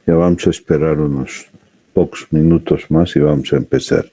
Ya vamos a esperar unos pocos minutos más y vamos a empezar.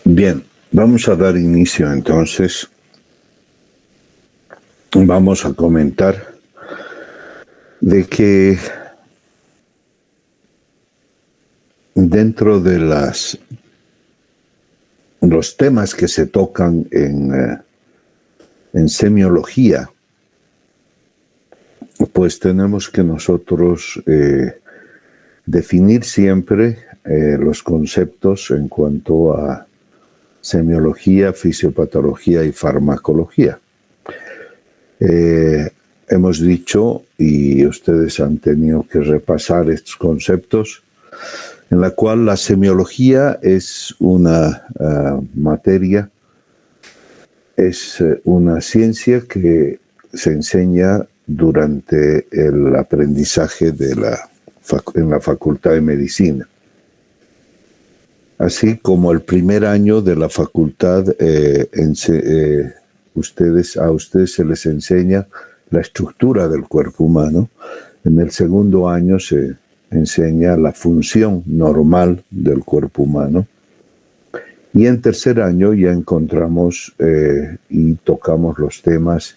Bien, vamos a dar inicio entonces. Vamos a comentar de que dentro de los temas que se tocan en semiología, pues tenemos que nosotros definir siempre los conceptos en cuanto a semiología, fisiopatología y farmacología. Hemos dicho, y ustedes han tenido que repasar estos conceptos, en la cual la semiología es una materia, es una ciencia que se enseña durante el aprendizaje en la Facultad de Medicina. Así como el primer año de la facultad, a ustedes se les enseña la estructura del cuerpo humano. En el segundo año se enseña la función normal del cuerpo humano. Y en tercer año ya encontramos y tocamos los temas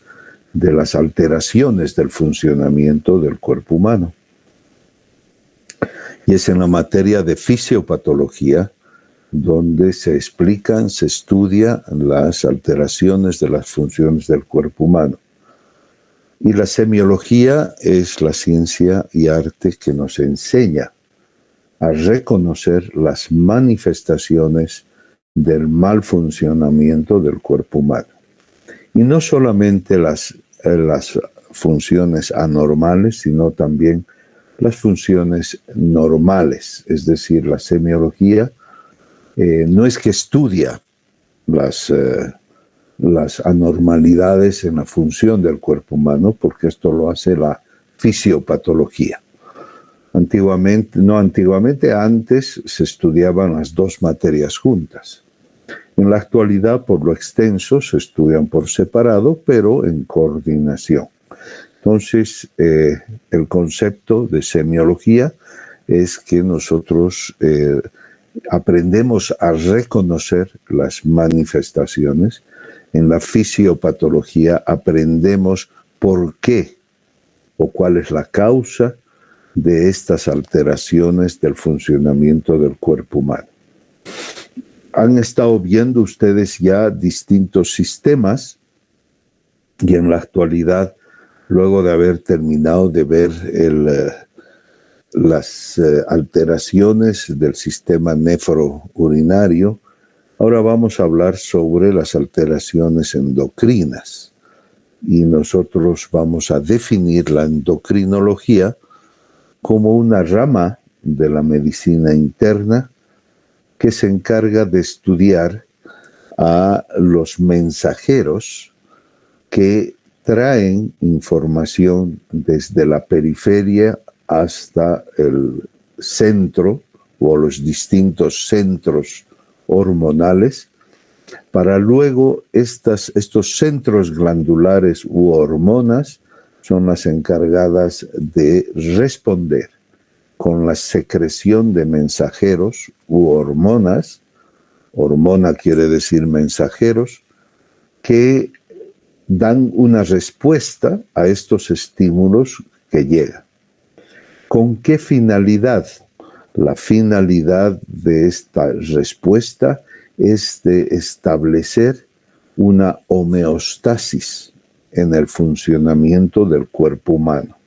de las alteraciones del funcionamiento del cuerpo humano. Y es en la materia de fisiopatología donde se explican, se estudian las alteraciones de las funciones del cuerpo humano. Y la semiología es la ciencia y arte que nos enseña a reconocer las manifestaciones del mal funcionamiento del cuerpo humano. Y no solamente las funciones anormales, sino también las funciones normales. Es decir, la semiología no es que estudia las anormalidades en la función del cuerpo humano, porque esto lo hace la fisiopatología. Antes se estudiaban las dos materias juntas. En la actualidad, por lo extenso, se estudian por separado, pero en coordinación. Entonces, el concepto de semiología es que nosotros aprendemos a reconocer las manifestaciones. En la fisiopatología aprendemos por qué o cuál es la causa de estas alteraciones del funcionamiento del cuerpo humano. Han estado viendo ustedes ya distintos sistemas y en la actualidad, luego de haber terminado de ver las alteraciones del sistema nefrourinario, ahora vamos a hablar sobre las alteraciones endocrinas. Y nosotros vamos a definir la endocrinología como una rama de la medicina interna que se encarga de estudiar a los mensajeros que traen información desde la periferia hasta el centro o los distintos centros hormonales, para luego estos centros glandulares u hormonas son las encargadas de responder con la secreción de mensajeros u hormonas. Hormona quiere decir mensajeros, que dan una respuesta a estos estímulos que llegan. ¿Con qué finalidad? La finalidad de esta respuesta es de establecer una homeostasis en el funcionamiento del cuerpo humano.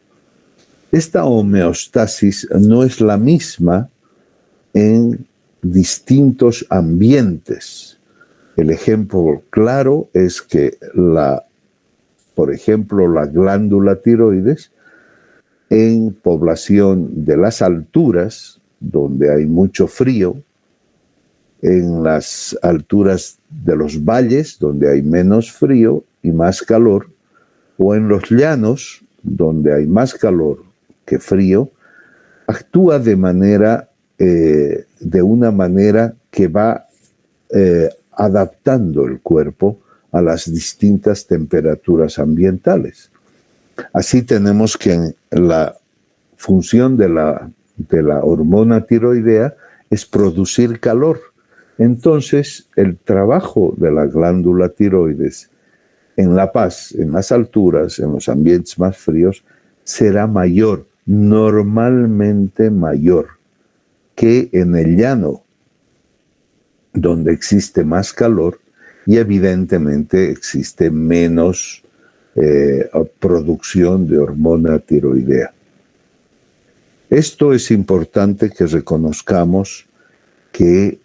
Esta homeostasis no es la misma en distintos ambientes. El ejemplo claro es que por ejemplo, la glándula tiroides en población de las alturas, donde hay mucho frío, en las alturas de los valles, donde hay menos frío y más calor, o en los llanos, donde hay más calor que frío, actúa de una manera que va adaptando el cuerpo a las distintas temperaturas ambientales. Así tenemos que la función de la hormona tiroidea es producir calor. Entonces, el trabajo de la glándula tiroides en La Paz, en las alturas, en los ambientes más fríos, será mayor, normalmente mayor, que en el llano, donde existe más calor y evidentemente existe menos producción de hormona tiroidea. Esto es importante que reconozcamos que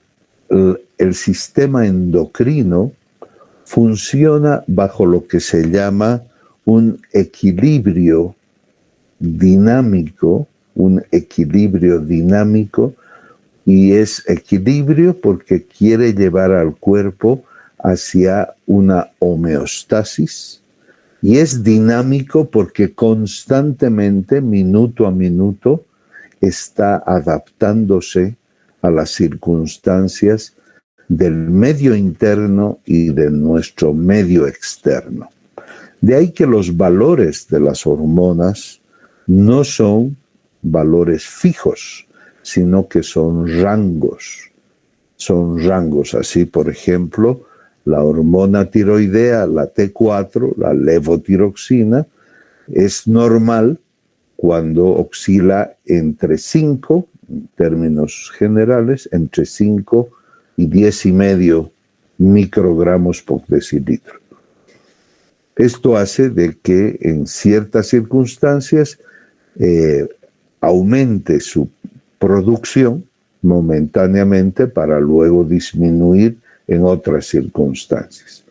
el sistema endocrino funciona bajo lo que se llama un equilibrio dinámico, y es equilibrio porque quiere llevar al cuerpo hacia una homeostasis, y es dinámico porque constantemente, minuto a minuto, está adaptándose a las circunstancias del medio interno y de nuestro medio externo. De ahí que los valores de las hormonas no son valores fijos, sino que son rangos. Son rangos. Así, por ejemplo, la hormona tiroidea, la T4, la levotiroxina, es normal cuando oscila entre 5, en términos generales, entre 5 y 10,5 microgramos por decilitro. Esto hace de que en ciertas circunstancias aumente su producción momentáneamente para luego disminuir en otras circunstancias.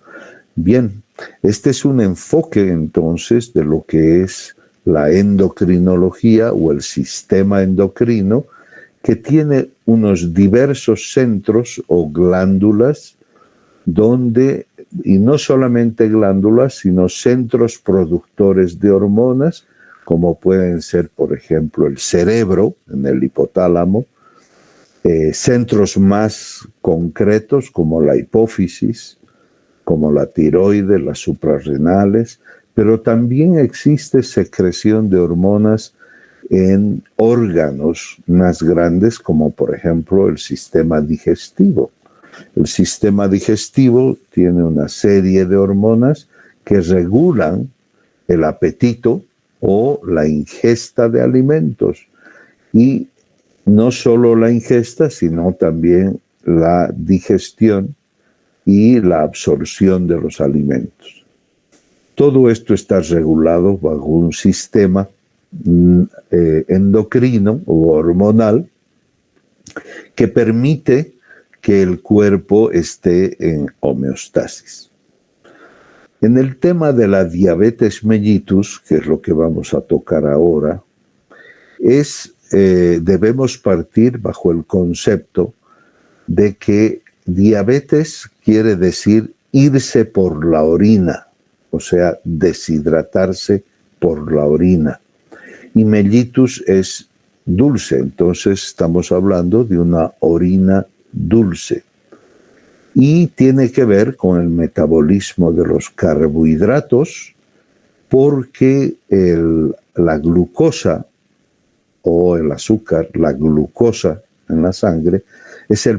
Bien, este es un enfoque entonces de lo que es la endocrinología o el sistema endocrino, que tiene unos diversos centros o glándulas donde, y no solamente glándulas, sino centros productores de hormonas, como pueden ser, por ejemplo, el cerebro, en el hipotálamo, centros más concretos como la hipófisis, como la tiroides, las suprarrenales, pero también existe secreción de hormonas en órganos más grandes, como por ejemplo el sistema digestivo. El sistema digestivo tiene una serie de hormonas que regulan el apetito o la ingesta de alimentos. Y no solo la ingesta, sino también la digestión y la absorción de los alimentos. Todo esto está regulado bajo un sistema endocrino o hormonal que permite que el cuerpo esté en homeostasis. En el tema de la diabetes mellitus, que es lo que vamos a tocar ahora, debemos partir bajo el concepto de que diabetes quiere decir irse por la orina o sea, deshidratarse por la orina. Y mellitus es dulce, entonces estamos hablando de una orina dulce. Y tiene que ver con el metabolismo de los carbohidratos, porque la glucosa o el azúcar, la glucosa en la sangre, es la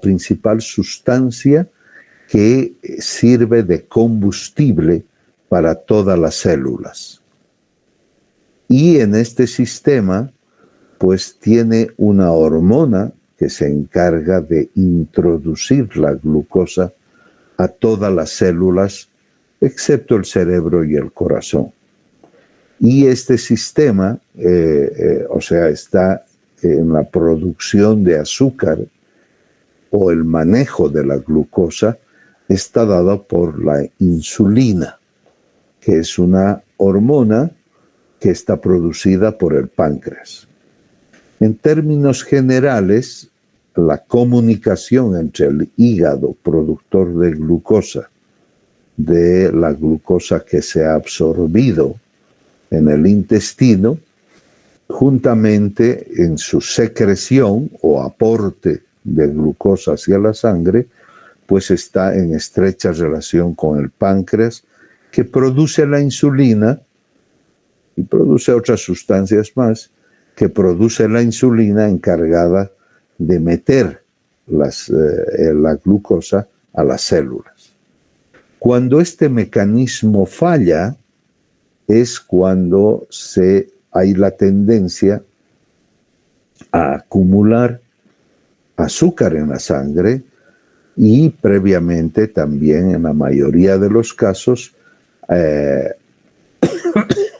principal sustancia que sirve de combustible para todas las células. Y en este sistema, pues tiene una hormona que se encarga de introducir la glucosa a todas las células, excepto el cerebro y el corazón. Y este sistema, o sea, está en la producción de azúcar o el manejo de la glucosa, está dado por la insulina, que es una hormona que está producida por el páncreas. En términos generales, la comunicación entre el hígado, productor de glucosa, de la glucosa que se ha absorbido en el intestino, juntamente en su secreción o aporte de glucosa hacia la sangre, pues está en estrecha relación con el páncreas, que produce la insulina y produce otras sustancias más, que produce la insulina encargada de meter la glucosa a las células. Cuando este mecanismo falla, es cuando hay la tendencia a acumular azúcar en la sangre y previamente también en la mayoría de los casos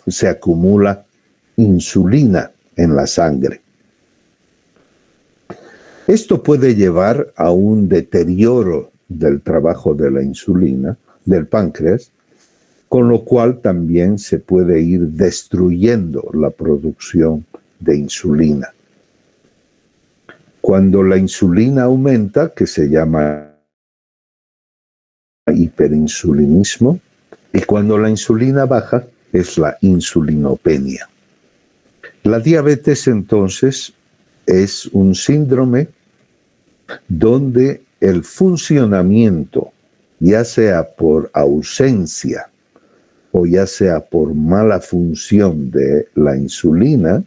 se acumula insulina en la sangre. Esto puede llevar a un deterioro del trabajo de la insulina, del páncreas, con lo cual también se puede ir destruyendo la producción de insulina. Cuando la insulina aumenta, que se llama hiperinsulinismo, y cuando la insulina baja, es la insulinopenia. La diabetes, entonces, es un síndrome donde el funcionamiento, ya sea por ausencia o ya sea por mala función de la insulina,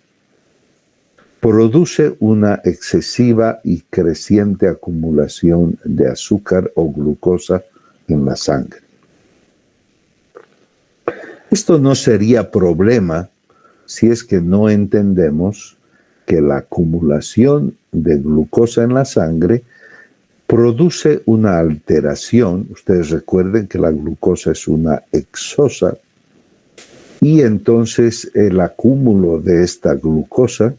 produce una excesiva y creciente acumulación de azúcar o glucosa en la sangre. Esto no sería problema si es que no entendemos que la acumulación de glucosa en la sangre produce una alteración. Ustedes recuerden que la glucosa es una exosa y entonces el acúmulo de esta glucosa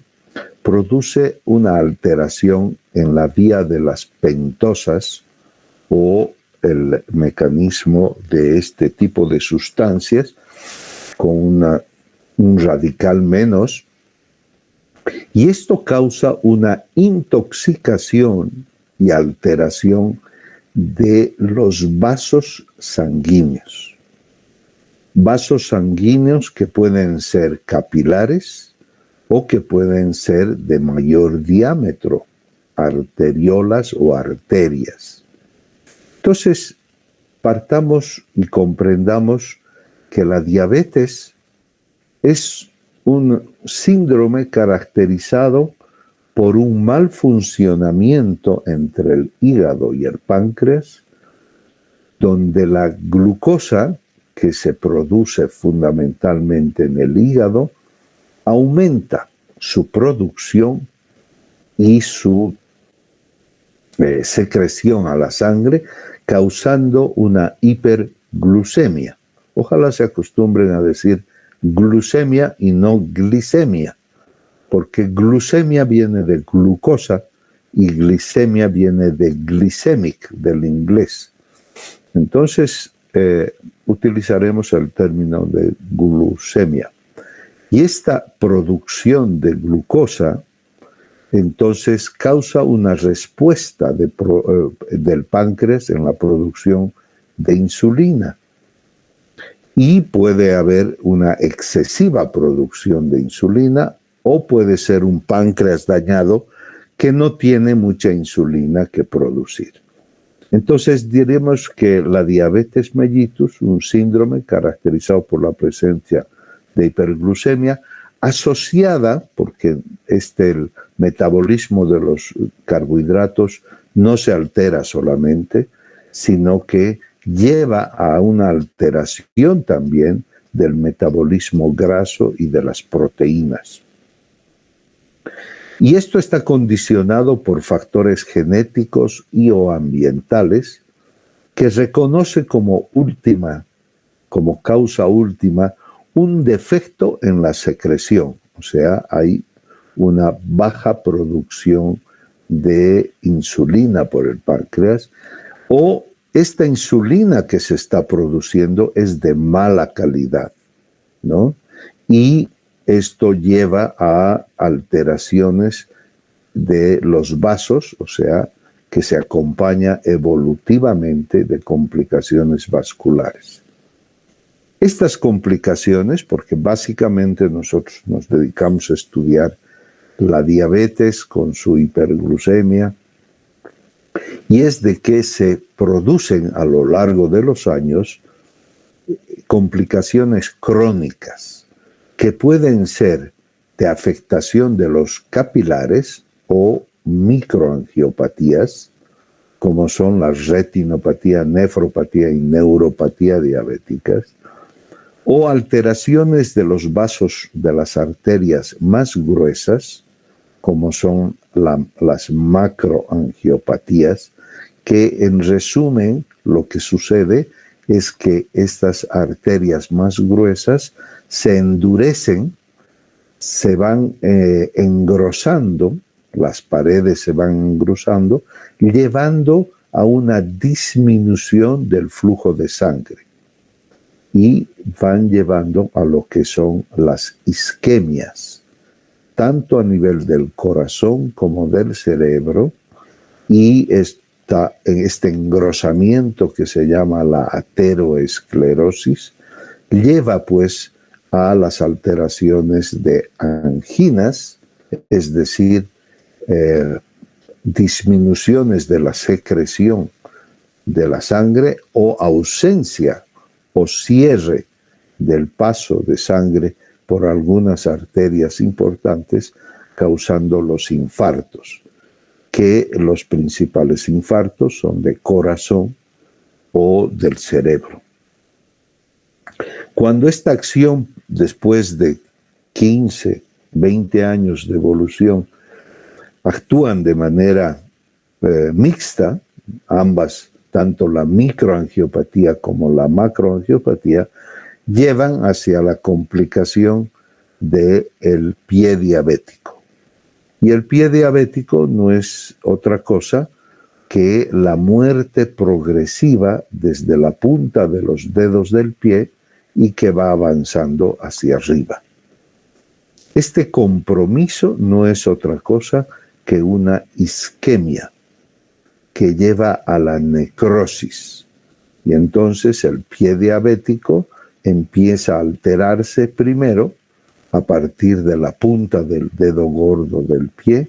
produce una alteración en la vía de las pentosas o el mecanismo de este tipo de sustancias con un radical menos, y esto causa una intoxicación y alteración de los vasos sanguíneos. Vasos sanguíneos que pueden ser capilares o que pueden ser de mayor diámetro, arteriolas o arterias. Entonces, partamos y comprendamos que la diabetes es un síndrome caracterizado por un mal funcionamiento entre el hígado y el páncreas, donde la glucosa, que se produce fundamentalmente en el hígado, aumenta su producción y su secreción a la sangre, causando una hiperglucemia. Ojalá se acostumbren a decir glucemia y no glicemia, porque glucemia viene de glucosa y glicemia viene de glycemic, del inglés. Entonces, utilizaremos el término de glucemia. Y esta producción de glucosa entonces causa una respuesta del páncreas en la producción de insulina. Y puede haber una excesiva producción de insulina, o puede ser un páncreas dañado que no tiene mucha insulina que producir. Entonces diremos que la diabetes mellitus, un síndrome caracterizado por la presencia de hiperglucemia, asociada, porque el metabolismo de los carbohidratos no se altera solamente, sino que lleva a una alteración también del metabolismo graso y de las proteínas. Y esto está condicionado por factores genéticos y o ambientales que reconoce como causa última, un defecto en la secreción. O sea, hay una baja producción de insulina por el páncreas, o esta insulina que se está produciendo es de mala calidad, ¿no? Y esto lleva a alteraciones de los vasos, o sea, que se acompaña evolutivamente de complicaciones vasculares. Estas complicaciones, porque básicamente nosotros nos dedicamos a estudiar la diabetes con su hiperglucemia, y es de que se producen a lo largo de los años complicaciones crónicas que pueden ser de afectación de los capilares o microangiopatías, como son la retinopatía, nefropatía y neuropatía diabéticas, o alteraciones de los vasos de las arterias más gruesas, como son las macroangiopatías, que en resumen lo que sucede es que estas arterias más gruesas se endurecen, se van engrosando, las paredes se van engrosando, llevando a una disminución del flujo de sangre y van llevando a lo que son las isquemias, tanto a nivel del corazón como del cerebro, y este engrosamiento que se llama la ateroesclerosis lleva pues a las alteraciones de anginas, es decir, disminuciones de la secreción de la sangre o ausencia o cierre del paso de sangre por algunas arterias importantes, causando los infartos, que los principales infartos son de corazón o del cerebro. Cuando esta acción, después de 15, 20 años de evolución, actúan de manera mixta, ambas, tanto la microangiopatía como la macroangiopatía, llevan hacia la complicación del pie diabético. Y el pie diabético no es otra cosa que la muerte progresiva desde la punta de los dedos del pie y que va avanzando hacia arriba. Este compromiso no es otra cosa que una isquemia que lleva a la necrosis. Y entonces el pie diabético empieza a alterarse primero a partir de la punta del dedo gordo del pie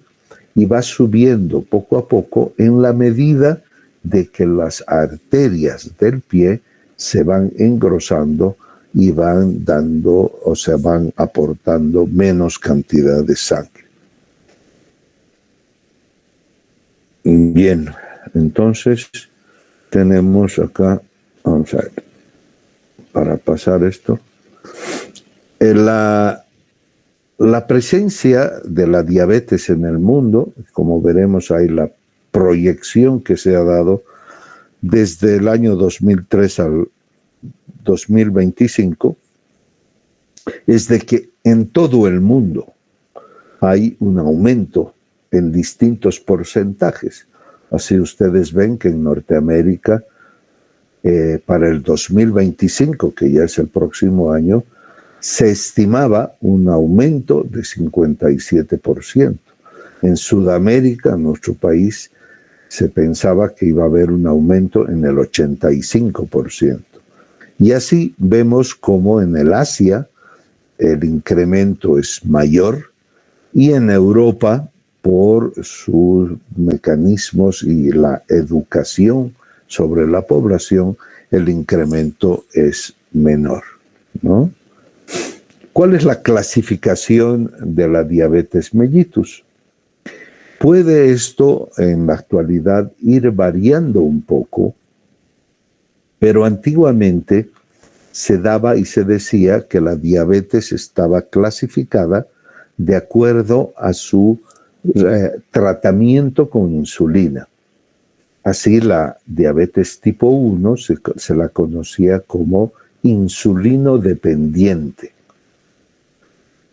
y va subiendo poco a poco en la medida de que las arterias del pie se van engrosando y van dando, o sea, van aportando menos cantidad de sangre. Bien, entonces tenemos acá, vamos a ver, para pasar esto, la presencia de la diabetes en el mundo, como veremos ahí la proyección que se ha dado desde el año 2003 al 2025, es de que en todo el mundo hay un aumento en distintos porcentajes. Así ustedes ven que en Norteamérica, para el 2025, que ya es el próximo año, se estimaba un aumento de 57%. En Sudamérica, en nuestro país, se pensaba que iba a haber un aumento en el 85%. Y así vemos como en el Asia el incremento es mayor y en Europa, por sus mecanismos y la educación sobre la población, el incremento es menor, ¿no? ¿Cuál es la clasificación de la diabetes mellitus? Puede esto en la actualidad ir variando un poco, pero antiguamente se daba y se decía que la diabetes estaba clasificada de acuerdo a su tratamiento con insulina. Así la diabetes tipo 1 se la conocía como insulino dependiente.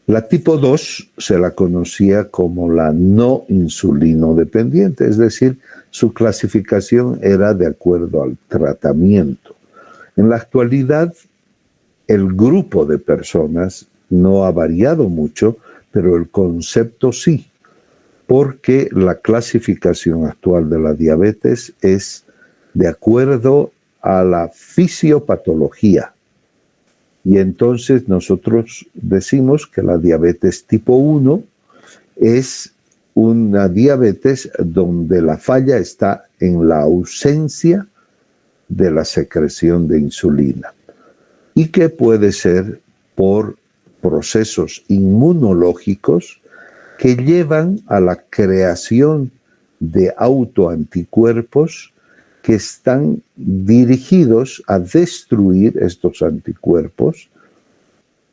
La tipo 2 se la conocía como la no insulino dependiente, es decir, su clasificación era de acuerdo al tratamiento. En la actualidad, el grupo de personas no ha variado mucho, pero el concepto sí, porque la clasificación actual de la diabetes es de acuerdo a la fisiopatología. Y entonces nosotros decimos que la diabetes tipo 1 es una diabetes donde la falla está en la ausencia de la secreción de insulina y que puede ser por procesos inmunológicos que llevan a la creación de autoanticuerpos que están dirigidos a destruir estos anticuerpos,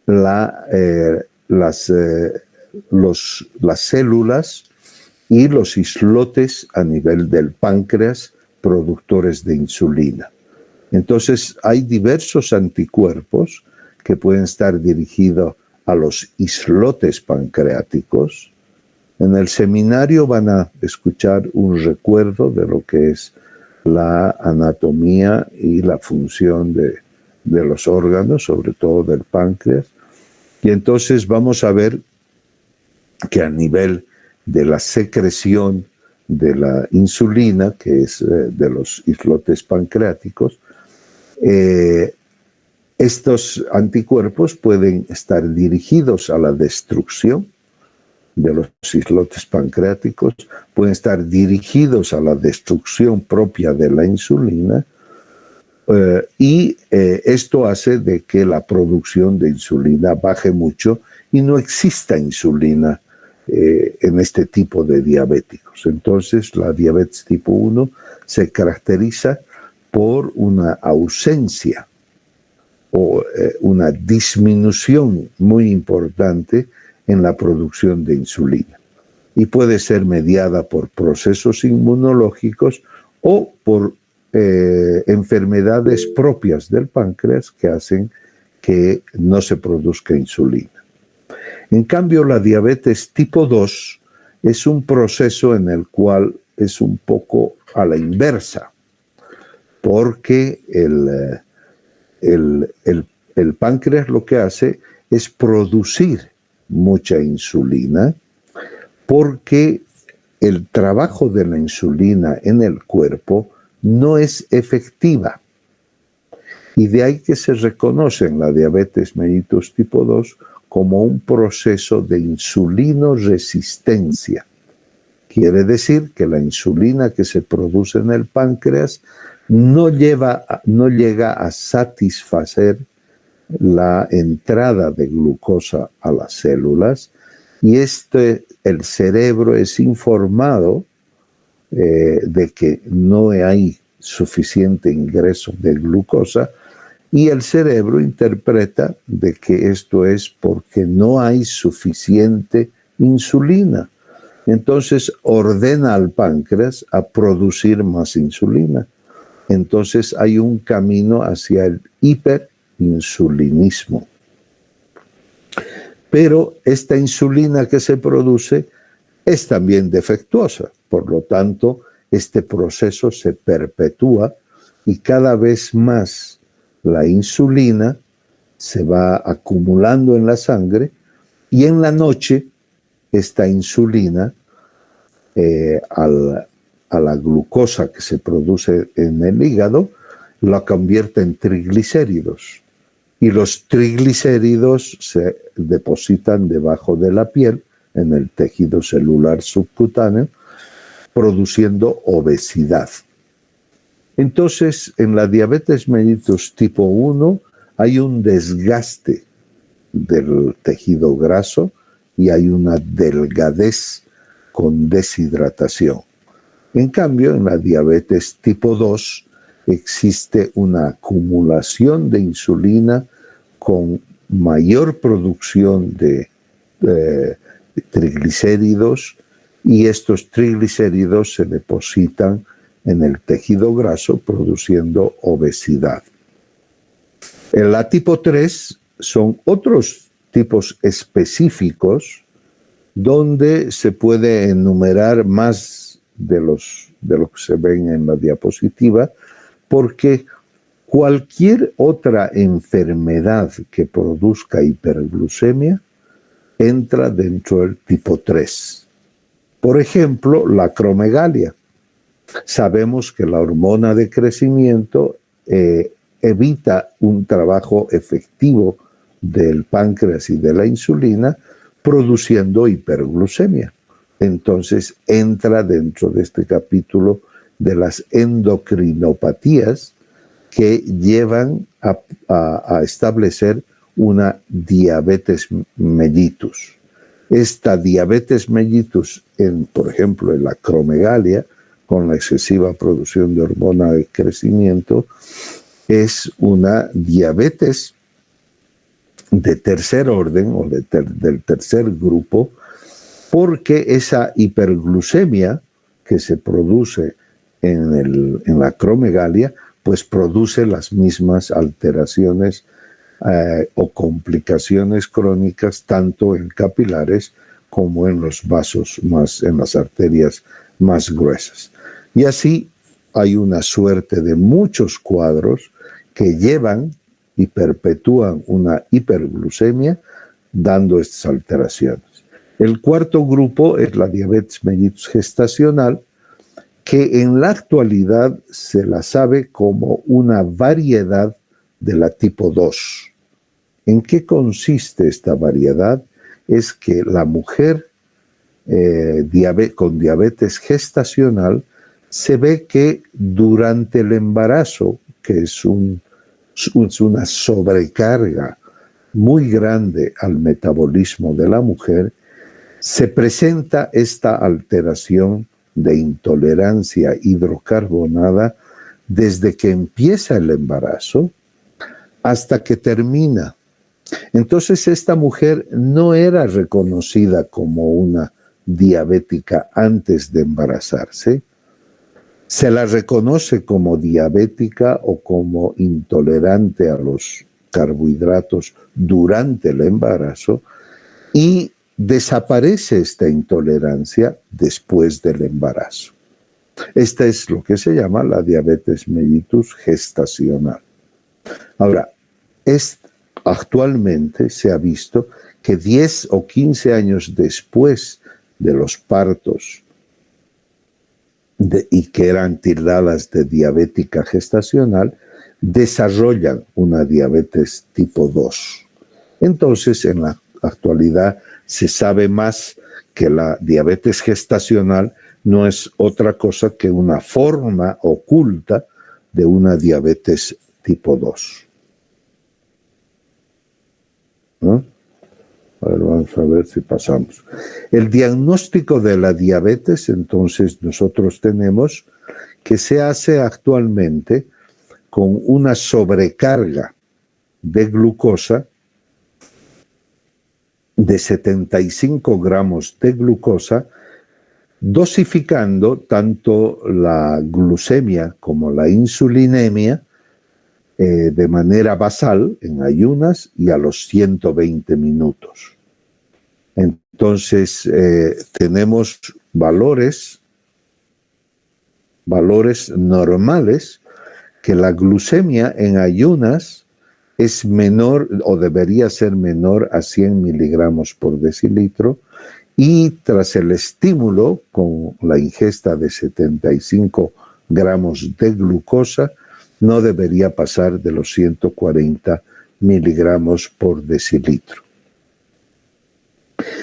las células y los islotes a nivel del páncreas productores de insulina. Entonces hay diversos anticuerpos que pueden estar dirigidos a los islotes pancreáticos. En el seminario van a escuchar un recuerdo de lo que es la anatomía y la función de los órganos, sobre todo del páncreas. Y entonces vamos a ver que a nivel de la secreción de la insulina, que es de los islotes pancreáticos, estos anticuerpos pueden estar dirigidos a la destrucción de los islotes pancreáticos, pueden estar dirigidos a la destrucción propia de la insulina, y esto hace de que la producción de insulina baje mucho y no exista insulina en este tipo de diabéticos. Entonces, la diabetes tipo 1 se caracteriza por una ausencia o una disminución muy importante en la producción de insulina. Y puede ser mediada por procesos inmunológicos o por enfermedades propias del páncreas que hacen que no se produzca insulina. En cambio, la diabetes tipo 2 es un proceso en el cual es un poco a la inversa, porque el páncreas lo que hace es producir mucha insulina, porque el trabajo de la insulina en el cuerpo no es efectiva. Y de ahí que se reconoce en la diabetes mellitus tipo 2 como un proceso de insulinoresistencia. Quiere decir que la insulina que se produce en el páncreas no llega a satisfacer la entrada de glucosa a las células, y el cerebro es informado de que no hay suficiente ingreso de glucosa, y el cerebro interpreta de que esto es porque no hay suficiente insulina. Entonces ordena al páncreas a producir más insulina. Entonces hay un camino hacia el hiperinsulinismo. Pero esta insulina que se produce es también defectuosa. Por lo tanto, este proceso se perpetúa y cada vez más la insulina se va acumulando en la sangre, y en la noche esta insulina a la glucosa que se produce en el hígado, la convierte en triglicéridos. Y los triglicéridos se depositan debajo de la piel, en el tejido celular subcutáneo, produciendo obesidad. Entonces, en la diabetes mellitus tipo 1 hay un desgaste del tejido graso y hay una delgadez con deshidratación. En cambio, en la diabetes tipo 2 existe una acumulación de insulina con mayor producción de triglicéridos, y estos triglicéridos se depositan en el tejido graso produciendo obesidad. En la tipo 3 son otros tipos específicos donde se puede enumerar más de lo que se ven en la diapositiva, porque cualquier otra enfermedad que produzca hiperglucemia entra dentro del tipo 3. Por ejemplo, la acromegalia. Sabemos que la hormona de crecimiento evita un trabajo efectivo del páncreas y de la insulina, produciendo hiperglucemia. Entonces entra dentro de este capítulo de las endocrinopatías que llevan a establecer una diabetes mellitus. Esta diabetes mellitus, por ejemplo, en la acromegalia, con la excesiva producción de hormona de crecimiento, es una diabetes de tercer orden o del tercer grupo, porque esa hiperglucemia que se produce en la acromegalia, pues produce las mismas alteraciones o complicaciones crónicas tanto en capilares como en los vasos, en las arterias más gruesas. Y así hay una suerte de muchos cuadros que llevan y perpetúan una hiperglucemia dando estas alteraciones. El cuarto grupo es la diabetes mellitus gestacional, que en la actualidad se la sabe como una variedad de la tipo 2. ¿En qué consiste esta variedad? Es que la mujer con diabetes gestacional se ve que durante el embarazo, que es una sobrecarga muy grande al metabolismo de la mujer, se presenta esta alteración de intolerancia hidrocarbonada desde que empieza el embarazo hasta que termina. Entonces esta mujer no era reconocida como una diabética antes de embarazarse, se la reconoce como diabética o como intolerante a los carbohidratos durante el embarazo y desaparece esta intolerancia después del embarazo. Esta es lo que se llama la diabetes mellitus gestacional. Ahora, actualmente se ha visto que 10 o 15 años después de los partos y que eran tildadas de diabética gestacional, desarrollan una diabetes tipo 2. Entonces, en la actualidad se sabe más que la diabetes gestacional no es otra cosa que una forma oculta de una diabetes tipo 2. ¿No? A ver, vamos a ver si pasamos. El diagnóstico de la diabetes, entonces, nosotros tenemos que se hace actualmente con una sobrecarga de glucosa de 75 gramos de glucosa, dosificando tanto la glucemia como la insulinemia de manera basal en ayunas y a los 120 minutos. Entonces tenemos valores normales, que la glucemia en ayunas es menor o debería ser menor a 100 miligramos por decilitro, y tras el estímulo con la ingesta de 75 gramos de glucosa, no debería pasar de los 140 miligramos por decilitro.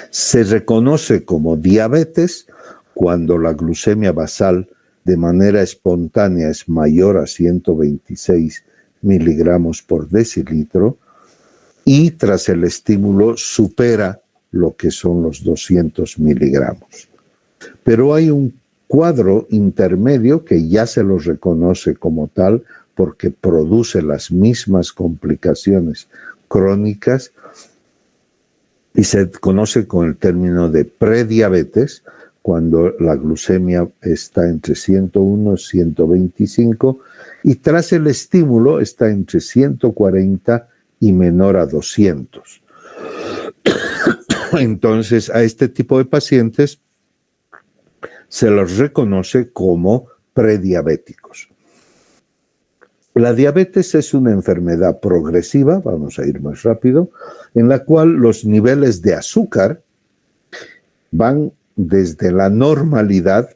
Se reconoce como diabetes cuando la glucemia basal de manera espontánea es mayor a 126 miligramos por decilitro y tras el estímulo supera lo que son los 200 miligramos. Pero hay un cuadro intermedio que ya se los reconoce como tal porque produce las mismas complicaciones crónicas y se conoce con el término de prediabetes, cuando la glucemia está entre 101 y 125 y tras el estímulo está entre 140 y menor a 200. Entonces, a este tipo de pacientes se los reconoce como prediabéticos. La diabetes es una enfermedad progresiva, vamos a ir más rápido, en la cual los niveles de azúcar van desde la normalidad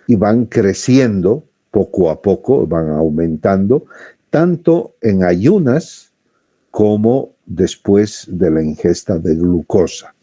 y van creciendo poco a poco, van aumentando, tanto en ayunas como después de la ingesta de glucosa.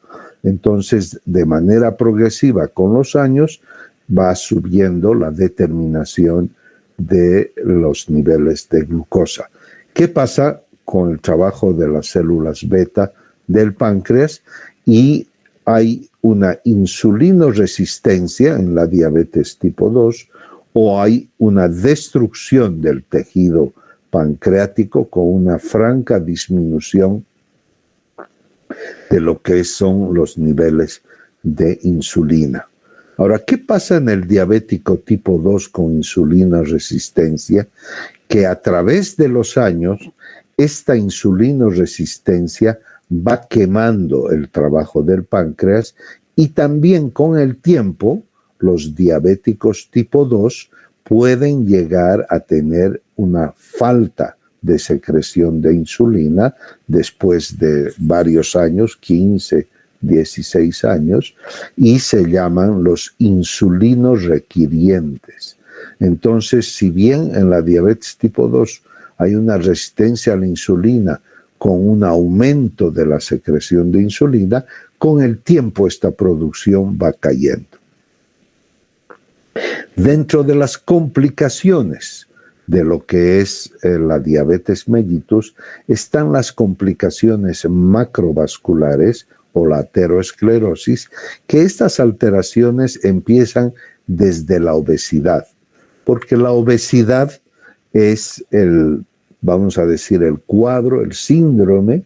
Entonces, de manera progresiva con los años, va subiendo la determinación de los niveles de glucosa. ¿Qué pasa con el trabajo de las células beta del páncreas? Y hay una insulinoresistencia en la diabetes tipo 2 o hay una destrucción del tejido pancreático con una franca disminución de lo que son los niveles de insulina. Ahora, ¿qué pasa en el diabético tipo 2 con insulinoresistencia? Que a través de los años, esta insulinoresistencia va quemando el trabajo del páncreas y también con el tiempo los diabéticos tipo 2 pueden llegar a tener una falta de secreción de insulina después de varios años, 15, 16 años, y se llaman los insulinos requirientes. Entonces, si bien en la diabetes tipo 2 hay una resistencia a la insulina con un aumento de la secreción de insulina, con el tiempo esta producción va cayendo. Dentro de las complicaciones de lo que es la diabetes mellitus están las complicaciones macrovasculares o la aterosclerosis, que estas alteraciones empiezan desde la obesidad, porque la obesidad es vamos a decir, el cuadro, el síndrome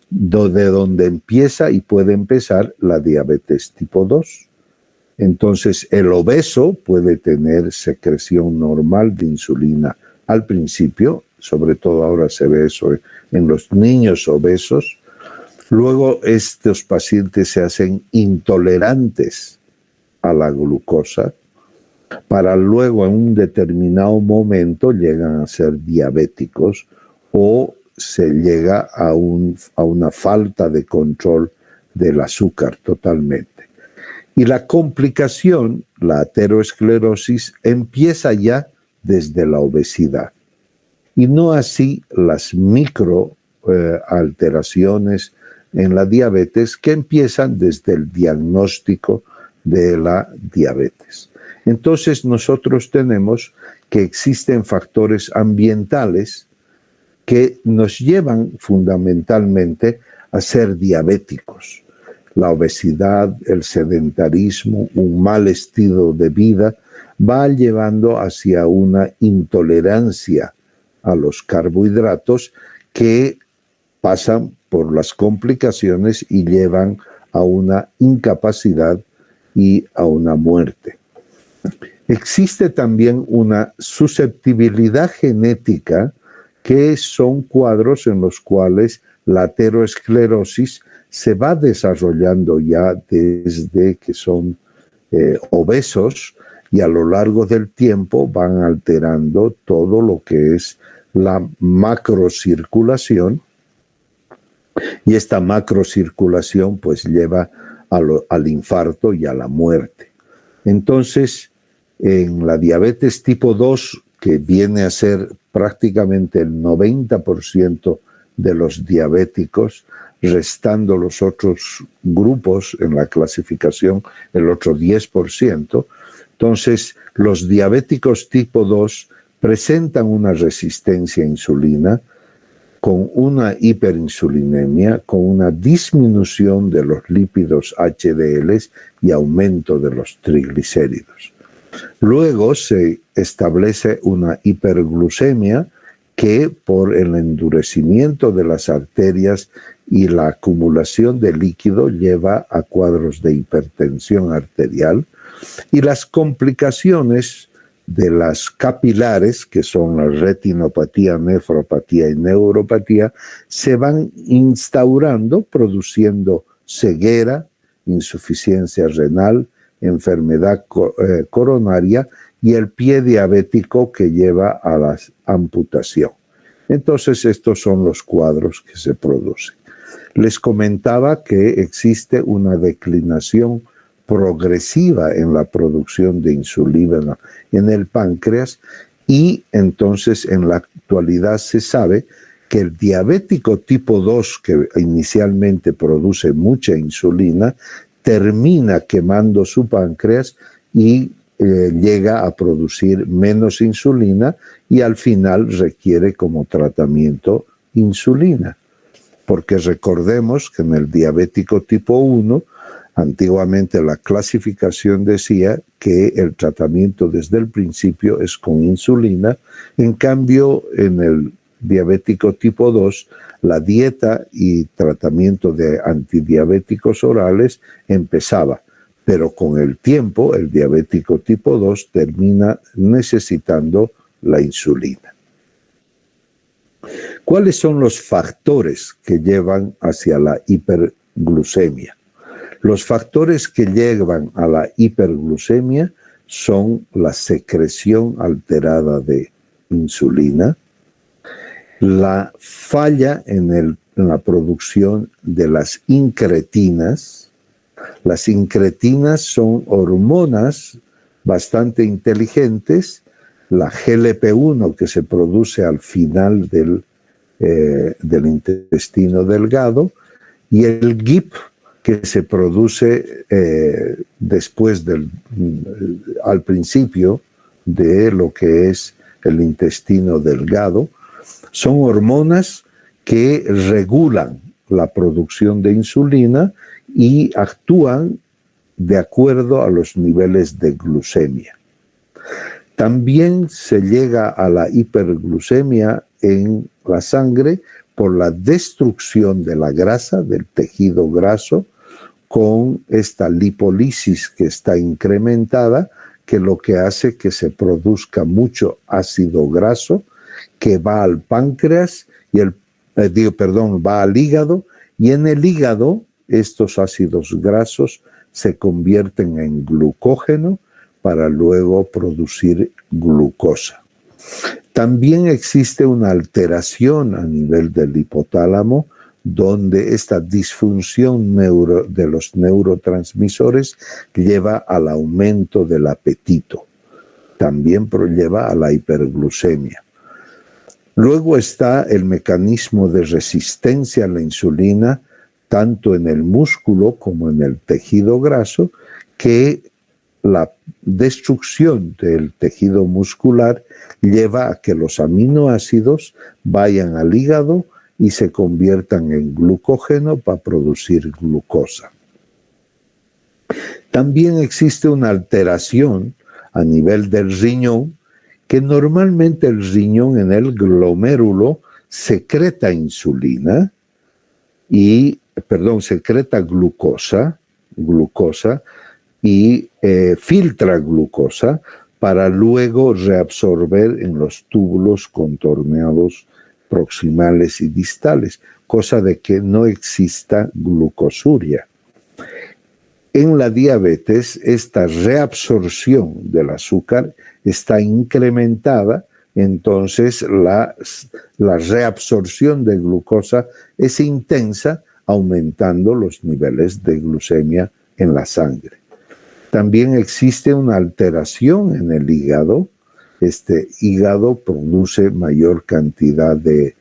de donde empieza y puede empezar la diabetes tipo 2. Entonces, el obeso puede tener secreción normal de insulina al principio, sobre todo ahora se ve eso en los niños obesos. Luego, estos pacientes se hacen intolerantes a la glucosa, para luego en un determinado momento llegan a ser diabéticos o se llega a una falta de control del azúcar totalmente. Y la complicación, la aterosclerosis, empieza ya desde la obesidad. Y no así las alteraciones en la diabetes que empiezan desde el diagnóstico de la diabetes. Entonces nosotros tenemos que existen factores ambientales que nos llevan fundamentalmente a ser diabéticos. La obesidad, el sedentarismo, un mal estilo de vida va llevando hacia una intolerancia a los carbohidratos que pasan por las complicaciones y llevan a una incapacidad y a una muerte. Existe también una susceptibilidad genética que son cuadros en los cuales la aterosclerosis se va desarrollando ya desde que son obesos y a lo largo del tiempo van alterando todo lo que es la macrocirculación y esta macrocirculación pues lleva al infarto y a la muerte. Entonces, en la diabetes tipo 2, que viene a ser prácticamente el 90% de los diabéticos, restando los otros grupos en la clasificación, el otro 10%. Entonces, los diabéticos tipo 2 presentan una resistencia a insulina, con una hiperinsulinemia, con una disminución de los lípidos HDL y aumento de los triglicéridos. Luego se establece una hiperglucemia que, por el endurecimiento de las arterias y la acumulación de líquido, lleva a cuadros de hipertensión arterial, y las complicaciones de las capilares, que son la retinopatía, nefropatía y neuropatía, se van instaurando, produciendo ceguera, insuficiencia renal, enfermedad coronaria y el pie diabético que lleva a la amputación. Entonces, estos son los cuadros que se producen. Les comentaba que existe una declinación progresiva en la producción de insulina en el páncreas, y entonces en la actualidad se sabe que el diabético tipo 2, que inicialmente produce mucha insulina, termina quemando su páncreas y llega a producir menos insulina, y al final requiere como tratamiento insulina. Porque recordemos que en el diabético tipo 1, antiguamente la clasificación decía que el tratamiento desde el principio es con insulina. En cambio, en el diabético tipo 2, la dieta y tratamiento de antidiabéticos orales empezaba, pero con el tiempo el diabético tipo 2 termina necesitando la insulina. ¿Cuáles son los factores que llevan hacia la hiperglucemia? Los factores que llevan a la hiperglucemia son la secreción alterada de insulina, la falla en la producción de las incretinas. Las incretinas son hormonas bastante inteligentes, la GLP-1 que se produce al final del intestino delgado, y el GIP que se produce después al principio de lo que es el intestino delgado. Son hormonas que regulan la producción de insulina y actúan de acuerdo a los niveles de glucemia. También se llega a la hiperglucemia en la sangre por la destrucción de la grasa, del tejido graso, con esta lipólisis que está incrementada, que lo que hace que se produzca mucho ácido graso que va al páncreas y va al hígado, y en el hígado estos ácidos grasos se convierten en glucógeno para luego producir glucosa. También existe una alteración a nivel del hipotálamo, donde esta disfunción de los neurotransmisores lleva al aumento del apetito. También lleva a la hiperglucemia. Luego está el mecanismo de resistencia a la insulina, tanto en el músculo como en el tejido graso, que la destrucción del tejido muscular lleva a que los aminoácidos vayan al hígado y se conviertan en glucógeno para producir glucosa. También existe una alteración a nivel del riñón, que normalmente el riñón en el glomérulo secreta secreta glucosa y filtra glucosa para luego reabsorber en los túbulos contorneados proximales y distales, cosa de que no exista glucosuria. En la diabetes, esta reabsorción del azúcar está incrementada, entonces la reabsorción de glucosa es intensa, aumentando los niveles de glucemia en la sangre. También existe una alteración en el hígado. Este hígado produce mayor cantidad de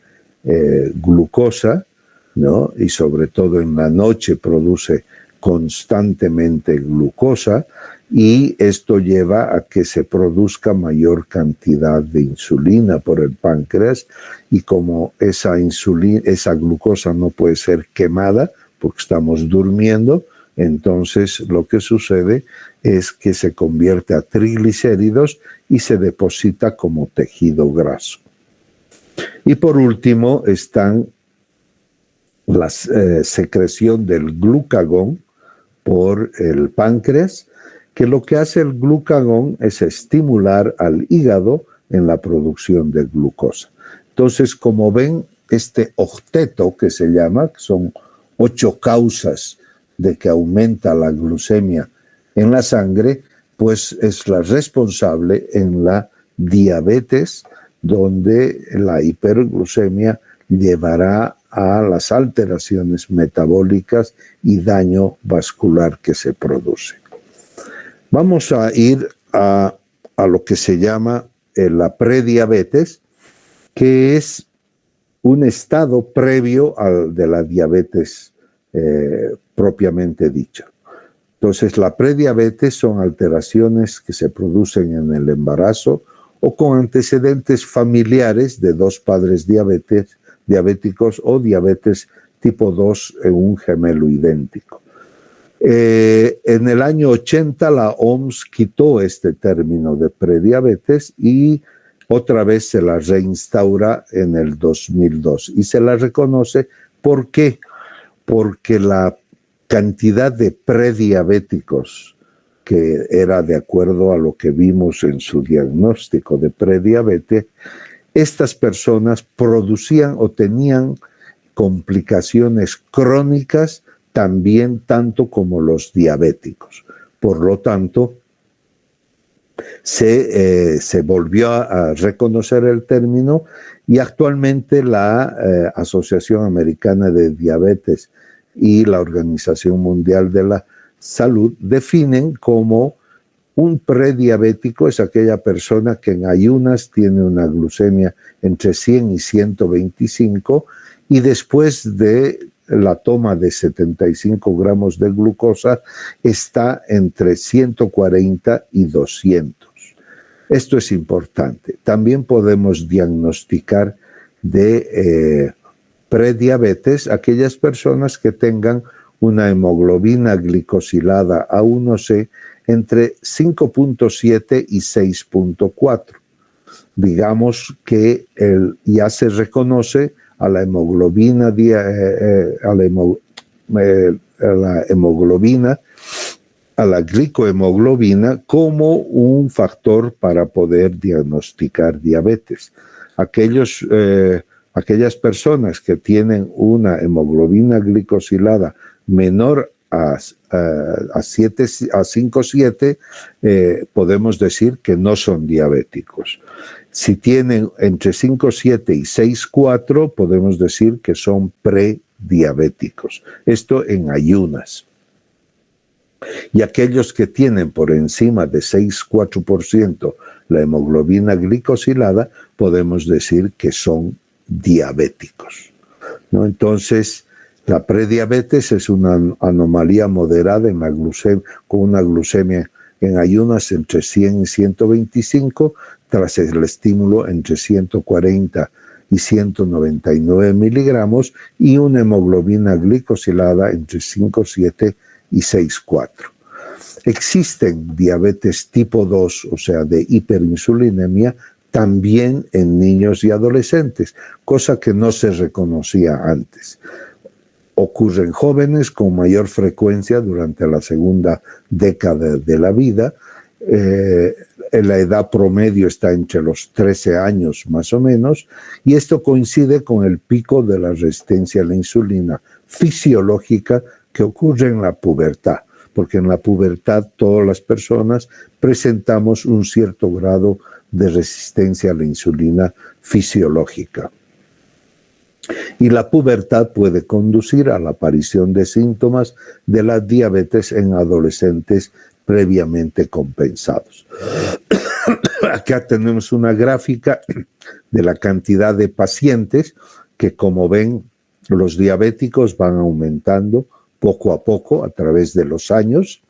glucosa, ¿no? Y sobre todo en la noche produce constantemente glucosa, y esto lleva a que se produzca mayor cantidad de insulina por el páncreas, y como esa glucosa no puede ser quemada porque estamos durmiendo, entonces lo que sucede es que se convierte a triglicéridos y se deposita como tejido graso. Y por último están la secreción del glucagón por el páncreas, que lo que hace el glucagón es estimular al hígado en la producción de glucosa. Entonces, como ven, este octeto que se llama, que son 8 causas de que aumenta la glucemia en la sangre, pues es la responsable en la diabetes, donde la hiperglucemia llevará a las alteraciones metabólicas y daño vascular que se produce. Vamos a ir a lo que se llama la prediabetes, que es un estado previo al de la diabetes propiamente dicha. Entonces, la prediabetes son alteraciones que se producen en el embarazo o con antecedentes familiares de 2 padres diabéticos o diabetes tipo 2 en un gemelo idéntico. En el año 80 la OMS quitó este término de prediabetes y otra vez se la reinstaura en el 2002 y se la reconoce. ¿Por qué? Porque la cantidad de prediabéticos, que era de acuerdo a lo que vimos en su diagnóstico de prediabetes, estas personas producían o tenían complicaciones crónicas también tanto como los diabéticos. Por lo tanto, se volvió a reconocer el término y actualmente la Asociación Americana de Diabetes y la Organización Mundial de la Salud definen como un prediabético es aquella persona que en ayunas tiene una glucemia entre 100 y 125 y después de la toma de 75 gramos de glucosa está entre 140 y 200. Esto es importante. También podemos diagnosticar de prediabetes aquellas personas que tengan una hemoglobina glicosilada A1C entre 5.7 y 6.4. Digamos que ya se reconoce a la hemoglobina, a la glicohemoglobina como un factor para poder diagnosticar diabetes. Aquellas personas que tienen una hemoglobina glicosilada menor a 5,7, podemos decir que no son diabéticos. Si tienen entre 5,7 y 6,4, podemos decir que son prediabéticos. Esto en ayunas. Y aquellos que tienen por encima de 6,4% la hemoglobina glicosilada, podemos decir que son diabéticos, ¿no? Entonces, la prediabetes es una anomalía moderada en la glucemia, con una glucemia en ayunas entre 100 y 125, tras el estímulo entre 140 y 199 miligramos, y una hemoglobina glicosilada entre 5,7 y 6,4. Existen diabetes tipo 2, o sea, de hiperinsulinemia, también en niños y adolescentes, cosa que no se reconocía antes. Ocurre en jóvenes con mayor frecuencia durante la segunda década de la vida. La edad promedio está entre los 13 años más o menos, y esto coincide con el pico de la resistencia a la insulina fisiológica que ocurre en la pubertad, porque en la pubertad todas las personas presentamos un cierto grado de resistencia a la insulina fisiológica. Y la pubertad puede conducir a la aparición de síntomas de la diabetes en adolescentes previamente compensados. Acá tenemos una gráfica de la cantidad de pacientes que, como ven, los diabéticos van aumentando poco a poco a través de los años,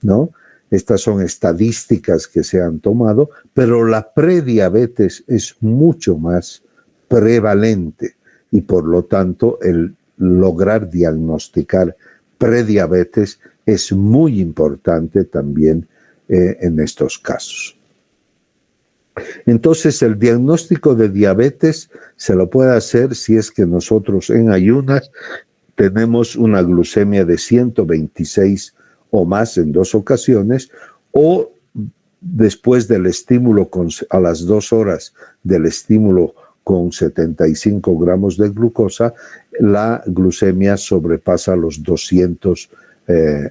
¿no? Estas son estadísticas que se han tomado, pero la prediabetes es mucho más prevalente y por lo tanto el lograr diagnosticar prediabetes es muy importante también en estos casos. Entonces el diagnóstico de diabetes se lo puede hacer si es que nosotros en ayunas tenemos una glucemia de 126 o más en 2 ocasiones, o después del estímulo a las 2 horas del estímulo con 75 gramos de glucosa, la glucemia sobrepasa los 200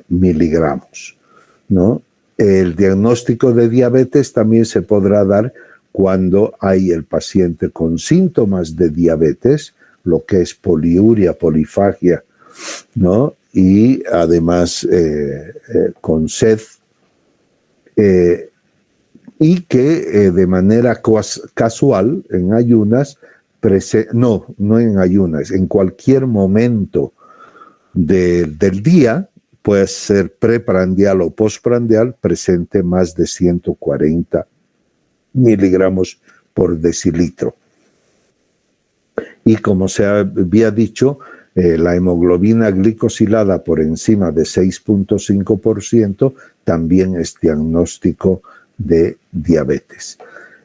miligramos, ¿no? El diagnóstico de diabetes también se podrá dar cuando hay el paciente con síntomas de diabetes, lo que es poliuria, polifagia, ¿no? Y además con sed, y que de manera casual, en ayunas, no en ayunas, en cualquier momento del día, puede ser preprandial o postprandial, presente más de 140 miligramos por decilitro. Y como se había dicho, la hemoglobina glicosilada por encima de 6.5% también es diagnóstico de diabetes.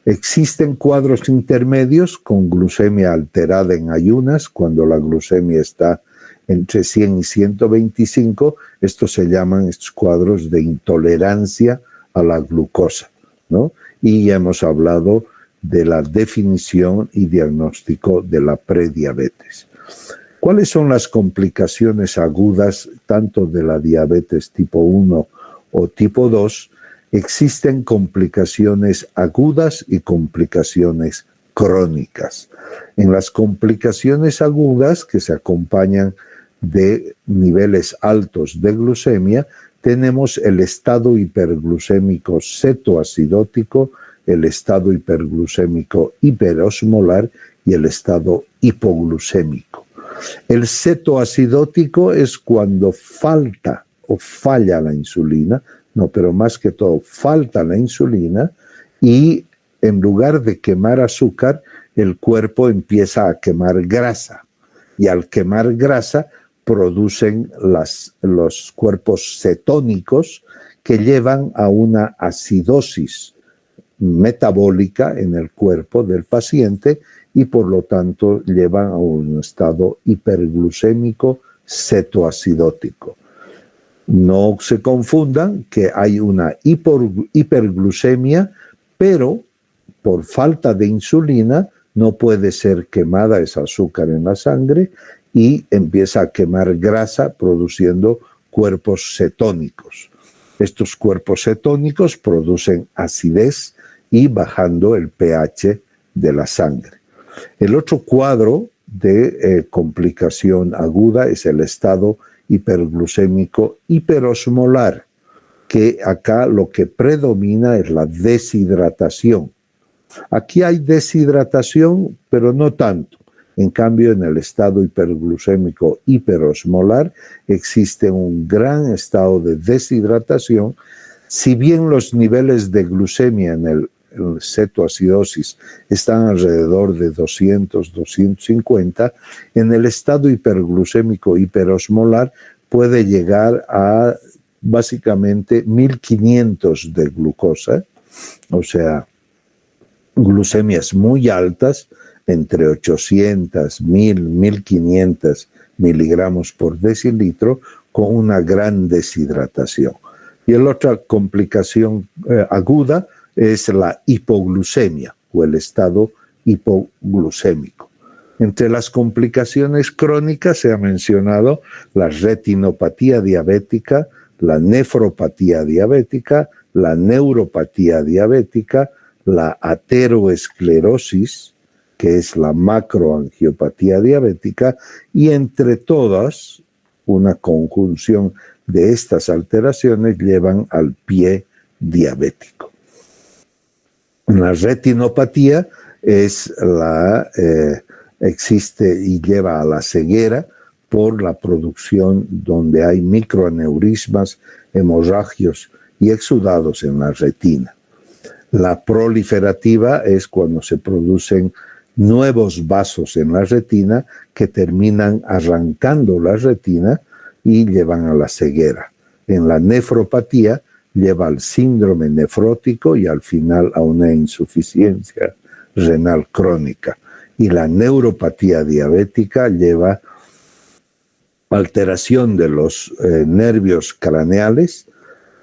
Existen cuadros intermedios con glucemia alterada en ayunas, cuando la glucemia está entre 100 y 125, estos se llaman estos cuadros de intolerancia a la glucosa, ¿no? Y ya hemos hablado de la definición y diagnóstico de la prediabetes. ¿Cuáles son las complicaciones agudas tanto de la diabetes tipo 1 o tipo 2? Existen complicaciones agudas y complicaciones crónicas. En las complicaciones agudas, que se acompañan de niveles altos de glucemia, tenemos el estado hiperglucémico cetoacidótico, el estado hiperglucémico hiperosmolar y el estado hipoglucémico. El cetoacidótico es cuando falta o falla la insulina, no, pero más que todo falta la insulina y en lugar de quemar azúcar, el cuerpo empieza a quemar grasa y al quemar grasa producen los cuerpos cetónicos que llevan a una acidosis metabólica en el cuerpo del paciente y por lo tanto llevan a un estado hiperglucémico cetoacidótico. No se confundan que hay una hiperglucemia, pero por falta de insulina no puede ser quemada esa azúcar en la sangre y empieza a quemar grasa produciendo cuerpos cetónicos. Estos cuerpos cetónicos producen acidez y bajando el pH de la sangre. El otro cuadro de complicación aguda es el estado hiperglucémico hiperosmolar, que acá lo que predomina es la deshidratación. Aquí hay deshidratación, pero no tanto. En cambio, en el estado hiperglucémico hiperosmolar existe un gran estado de deshidratación. Si bien los niveles de glucemia en el cetoacidosis están alrededor de 200, 250, en el estado hiperglucémico hiperosmolar puede llegar a básicamente 1500 de glucosa, o sea, glucemias muy altas, entre 800, 1000, 1500 miligramos por decilitro, con una gran deshidratación. Y la otra complicación aguda es la hipoglucemia o el estado hipoglucémico. Entre las complicaciones crónicas se ha mencionado la retinopatía diabética, la nefropatía diabética, la neuropatía diabética, la ateroesclerosis, que es la macroangiopatía diabética, y entre todas, una conjunción de estas alteraciones llevan al pie diabético. La retinopatía existe y lleva a la ceguera por la producción donde hay microaneurismas, hemorragios y exudados en la retina. La proliferativa es cuando se producen nuevos vasos en la retina que terminan arrancando la retina y llevan a la ceguera. En la nefropatía lleva al síndrome nefrótico y al final a una insuficiencia renal crónica. Y la neuropatía diabética lleva alteración de los nervios craneales,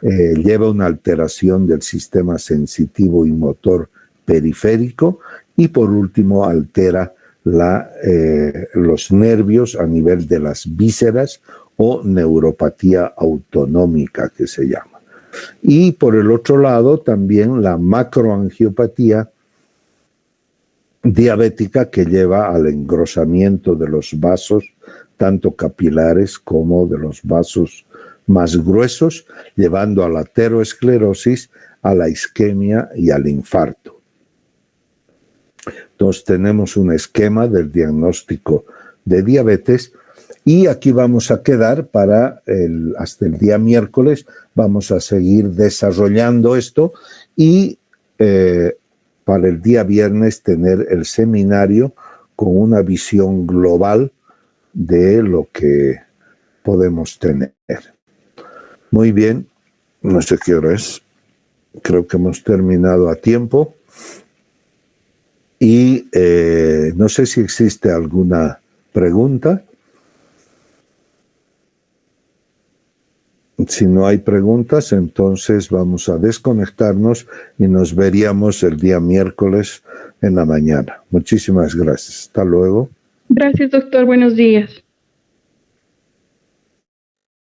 lleva una alteración del sistema sensitivo y motor periférico y por último altera los nervios a nivel de las vísceras o neuropatía autonómica que se llama. Y por el otro lado también la macroangiopatía diabética que lleva al engrosamiento de los vasos, tanto capilares como de los vasos más gruesos, llevando a la ateroesclerosis, a la isquemia y al infarto. Entonces tenemos un esquema del diagnóstico de diabetes y aquí vamos a quedar hasta el día miércoles. Vamos a seguir desarrollando esto y para el día viernes tener el seminario con una visión global de lo que podemos tener. Muy bien, no sé qué hora es. Creo que hemos terminado a tiempo. Y no sé si existe alguna pregunta. Si no hay preguntas, entonces vamos a desconectarnos y nos veríamos el día miércoles en la mañana. Muchísimas gracias. Hasta luego. Gracias, doctor. Buenos días.